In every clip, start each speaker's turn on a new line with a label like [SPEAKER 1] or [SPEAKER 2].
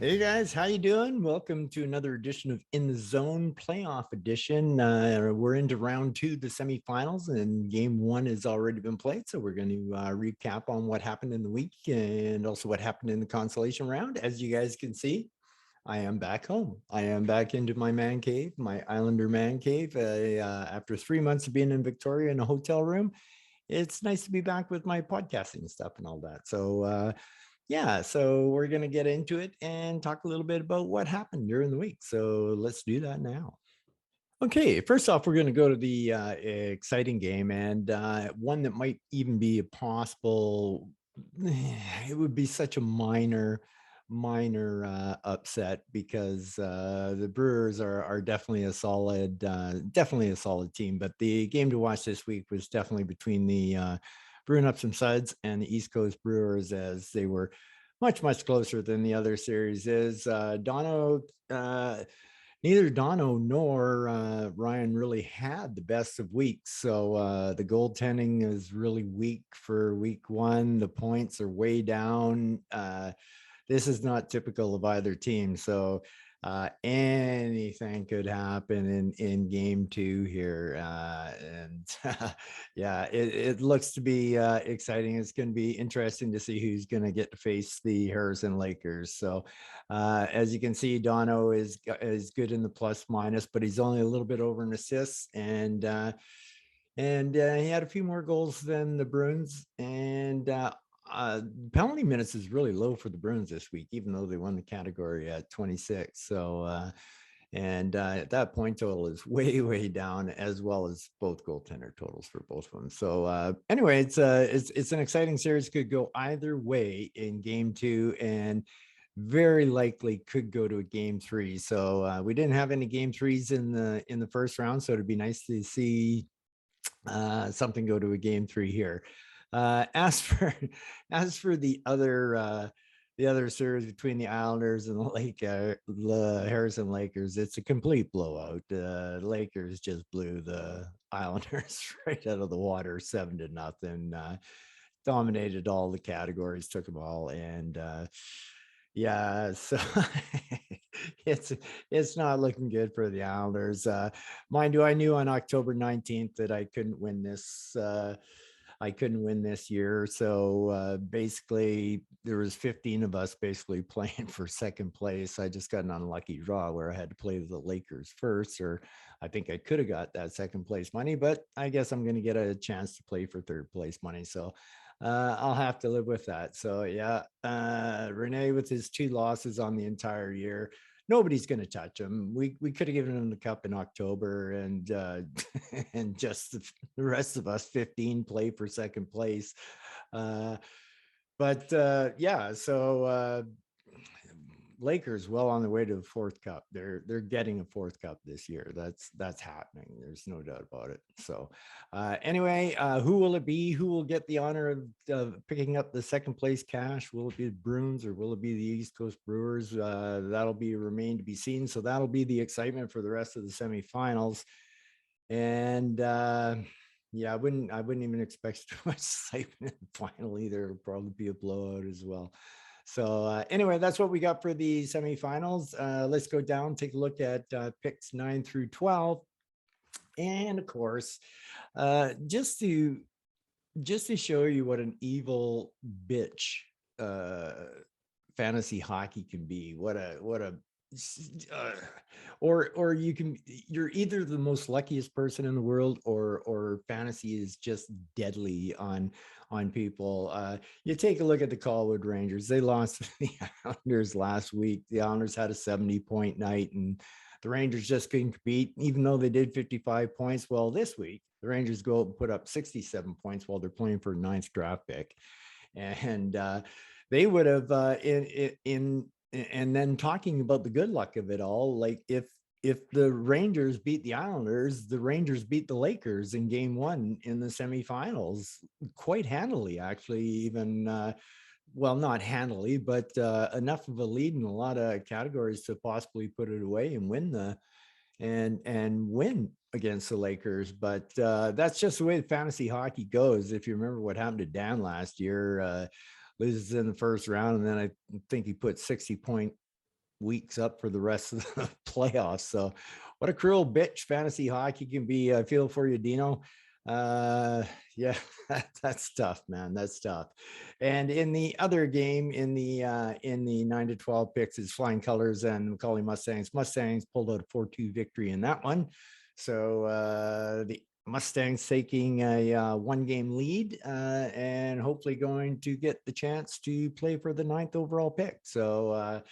[SPEAKER 1] Hey guys, how you doing? Welcome to another edition of In the Zone Playoff Edition. We're into round two, the semifinals, and game one has already been played. So we're going to recap on what happened in the week and also what happened in the consolation round. As you guys can see, I am back home. I am back into my man cave, my Islander man cave. After 3 months of being in Victoria in a hotel room, it's nice to be back with my podcasting stuff and all that. So we're going to get into it and talk a little bit about what happened during the week. So let's do that now. Okay, first off, we're going to go to the exciting game and one that might even be a possible, it would be such a minor upset because the Brewers are definitely a solid team. But the game to watch this week was definitely between the Brewing Up Some Suds and the East Coast Brewers, as they were much closer than the other series is. Neither Dono nor Ryan really had the best of weeks. So the goaltending is really weak for week one. The points are way down. This is not typical of either team. So anything could happen in game two here. Yeah, it looks to be exciting. It's going to be interesting to see who's going to get to face the Harrison Lakers. So as you can see, Dono is good in the plus minus, but he's only a little bit over in assists, and he had a few more goals than the Bruins. And penalty minutes is really low for the Bruins this week, even though they won the category at 26. And that point total is way down, as well as both goaltender totals for both of them. So anyway, it's an exciting series. Could go either way in game two, and very likely could go to a game three. So we didn't have any game threes in the first round, so it'd be nice to see something go to a game three here. As for as for the other series between the Islanders and the Harrison Lakers, it's a complete blowout. Lakers just blew the Islanders right out of the water, 7-0. Dominated all the categories, took them all, and yeah, so it's it's not looking good for the Islanders. Mind you, I knew on October 19th that I couldn't win this. I couldn't win this year. So basically, there was 15 of us basically playing for second place. I just got an unlucky draw where I had to play the Lakers first, or I think I could have got that second place money, but I guess I'm going to get a chance to play for third place money. So I'll have to live with that. So yeah, Renee with his 2 losses on the entire year. Nobody's going to touch him. We could have given him the cup in October, and and just the rest of us 15 play for second place. Uh, but Lakers well on the way to the fourth cup. They're getting a fourth cup this year. That's happening. There's no doubt about it. So anyway, who will it be? Who will get the honor of picking up the second place cash? Will it be the Bruins or will it be the East Coast Brewers? That'll be remain to be seen. So that'll be the excitement for the rest of the semifinals. And yeah, I wouldn't even expect too much excitement in the final either. It'll probably be a blowout as well. So anyway, that's what we got for the semifinals. Let's go down, take a look at picks 9 through 12. And of course, just to show you what an evil bitch uh, fantasy hockey can be. Uh, or you're either the most luckiest person in the world, or fantasy is just deadly on people. You take a look at the Colwood Rangers. They lost to the Islanders last week. The Islanders had a 70-point night, and the Rangers just couldn't compete, even though they did 55 points. Well, this week the Rangers go out and put up 67 points while they're playing for a ninth draft pick, and they would have in and then talking about the good luck of it all, like if the Rangers beat the Islanders, the Rangers beat the Lakers in game one in the semifinals quite handily, actually, even well, not handily, but enough of a lead in a lot of categories to possibly put it away and win against the Lakers. But that's just the way the fantasy hockey goes. If you remember what happened to Dan last year, loses in the first round, and then I think he put 60-point weeks up for the rest of the playoffs. So what a cruel bitch fantasy hockey can be. I feel for you, Dino. Yeah, that's tough, man. That's tough. And in the other game, in the 9-12 picks, is Flying Colors and Macaulay Mustangs. Mustangs pulled out a 4-2 victory in that one. So the Mustangs taking a 1-game lead and hopefully going to get the chance to play for the 9th overall pick. So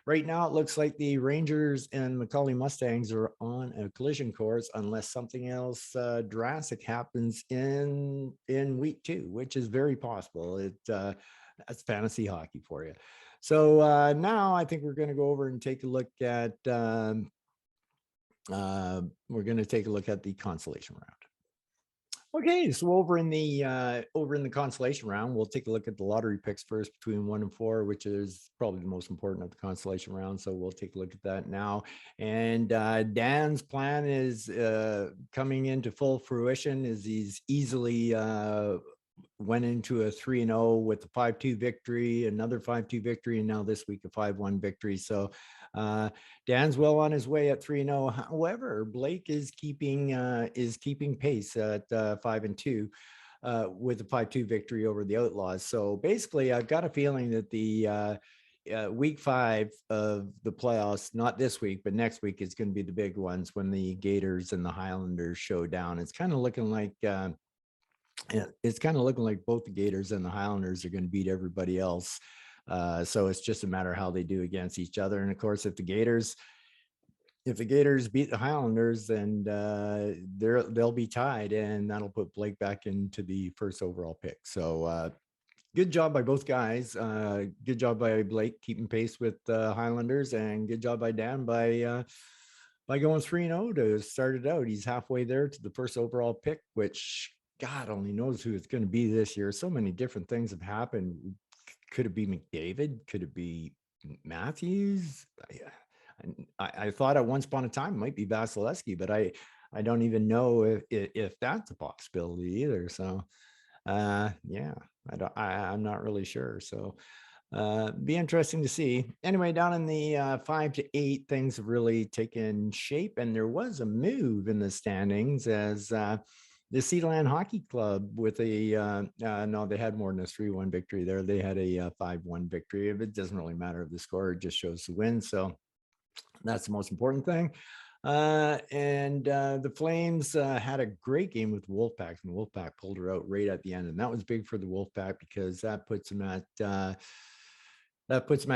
[SPEAKER 1] right now, it looks like the Rangers and Macaulay Mustangs are on a collision course unless something else drastic happens in week 2, which is very possible. That's fantasy hockey for you. So now I think we're going to go over and take a look at the consolation round. Okay, so over in the consolation round, we'll take a look at the lottery picks first between 1 and 4, which is probably the most important of the consolation round. So we'll take a look at that now. And Dan's plan is coming into full fruition as he's easily went into a 3-0 with a 5-2 victory, another 5-2 victory, and now this week a 5-1 victory. So Dan's well on his way at 3-0. However, Blake is keeping pace at 5-2 with a 5-2 victory over the Outlaws. So basically, I've got a feeling that the week 5 of the playoffs, not this week, but next week, is going to be the big ones when the Gators and the Highlanders show down. It's kind of looking like both the Gators and the Highlanders are going to beat everybody else. So it's just a matter of how they do against each other. And of course, if the Gators beat the Highlanders, then they'll be tied, and that'll put Blake back into the first overall pick. So good job by both guys. Good job by Blake keeping pace with the Highlanders, and good job by Dan by going 3-0 to start it out. He's halfway there to the first overall pick, which God only knows who it's going to be this year. So many different things have happened. Could it be McDavid? Could it be Matthews? I thought at once upon a time it might be Vasilevsky, but I don't even know if that's a possibility either. So yeah, I'm not really sure. So be interesting to see. Anyway, down in the 5 to 8, things have really taken shape, and there was a move in the standings as the Sealand Hockey Club with no, they had more than a 3-1 victory there. They had a 5-1 victory. It doesn't really matter if the score, it just shows the win. So that's the most important thing. And the Flames had a great game with Wolfpack, and Wolfpack pulled her out right at the end. And that was big for the Wolfpack because that puts them at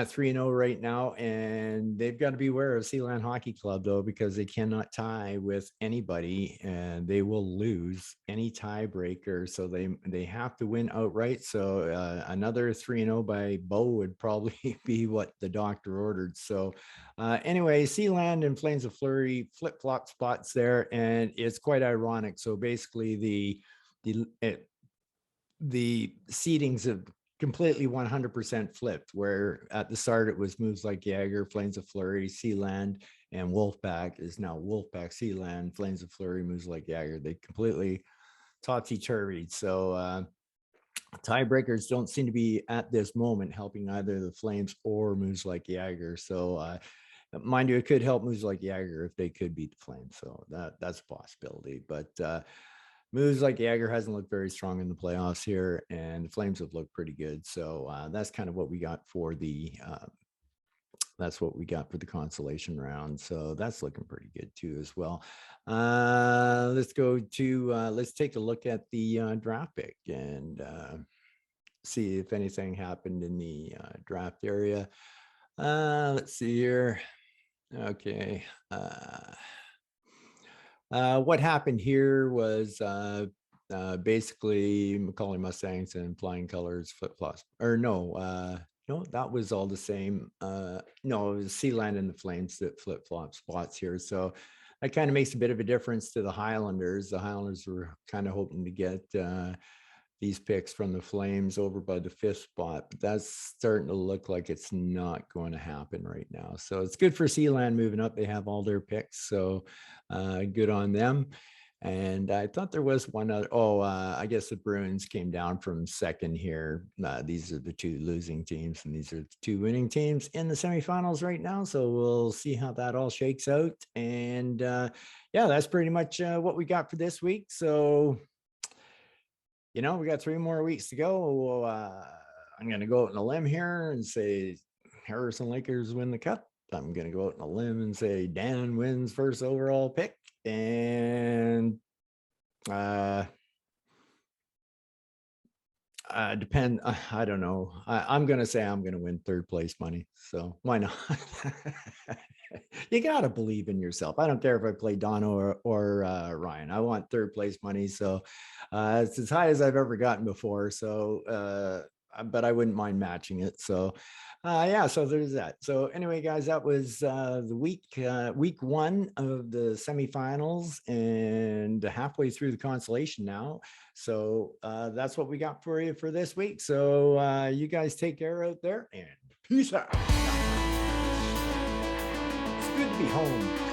[SPEAKER 1] 3-0 right now, and they've got to be aware of Sealand Hockey Club though, because they cannot tie with anybody, and they will lose any tiebreaker. So they have to win outright. So another 3-0 by Bo would probably be what the doctor ordered. So anyway, Sealand and Flames of Fleury flip-flop spots there, and it's quite ironic. So basically the seedings have completely 100% flipped, where at the start it was Moves Like Jagger, Flames of Fleury, Sealand, and Wolfpack is now Wolfpack, Sealand, Flames of Fleury, Moves Like Jagger. They completely topsy-turvy. So tiebreakers don't seem to be at this moment helping either the Flames or Moves Like Jagger. So mind you, it could help Moves Like Jagger if they could beat the Flames. So that's a possibility. But Moves Like Jagger hasn't looked very strong in the playoffs here, and the Flames have looked pretty good. So that's kind of what we got for the consolation round. So that's looking pretty good too as well. Let's take a look at the draft pick and see if anything happened in the draft area. Let's see here. Okay. What happened here was basically Macaulay Mustangs and Flying Colors flip-flops. Or no, that was all the same. No, it was Sealand and the Flames that flip-flop spots here. So that kind of makes a bit of a difference to the Highlanders. The Highlanders were kind of hoping to get these picks from the Flames over by the 5th spot, but that's starting to look like it's not going to happen right now. So it's good for Sealand moving up. They have all their picks, so good on them. And I thought there was one other. Oh, I guess the Bruins came down from second here. These are the two losing teams, and these are the two winning teams in the semifinals right now. So we'll see how that all shakes out. And yeah, that's pretty much what we got for this week. So, we got 3 more weeks to go. I'm going to go out on a limb here and say Harrison Lakers win the cup. I'm going to go out on a limb and say Dan wins first overall pick. And I don't know. I'm gonna say I'm gonna win third place money, so why not? You gotta believe in yourself. I don't care if I play Don or Ryan. I want third place money, so it's as high as I've ever gotten before. So but I wouldn't mind matching it. So yeah, so there's that. So anyway, guys, that was the week 1 of the semifinals and halfway through the consolation now. So that's what we got for you for this week. So you guys take care out there and peace out. It's good to be home.